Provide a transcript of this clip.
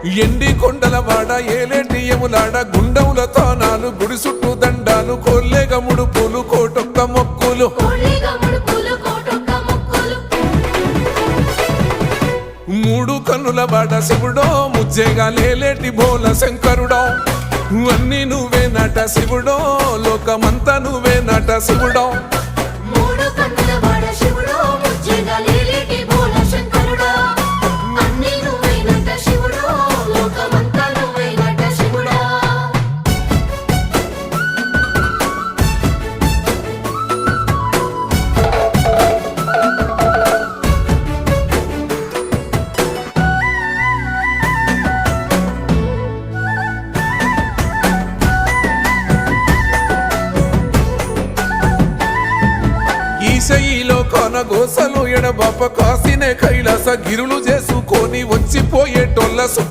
ఎండి కొండల వాడ ఏలేటియములాడ గుండముల తానాలు గుడి చుట్టూ దండాలు కోల్లేగ ముడుపులు కోటొక్క మొక్కులు మూడు కన్నుల వాడ శివుడో ముజ్జేగా లేలేటి బోల శంకరుడో అన్ని నువ్వే నట శివుడో లోకమంతా నువ్వే నట శివుడో ఈశయిలో కొనగోసలు ఎడబాప కాసినే కైలాస గిరులు చేసుకొని వచ్చిపోయేటోళ్ళ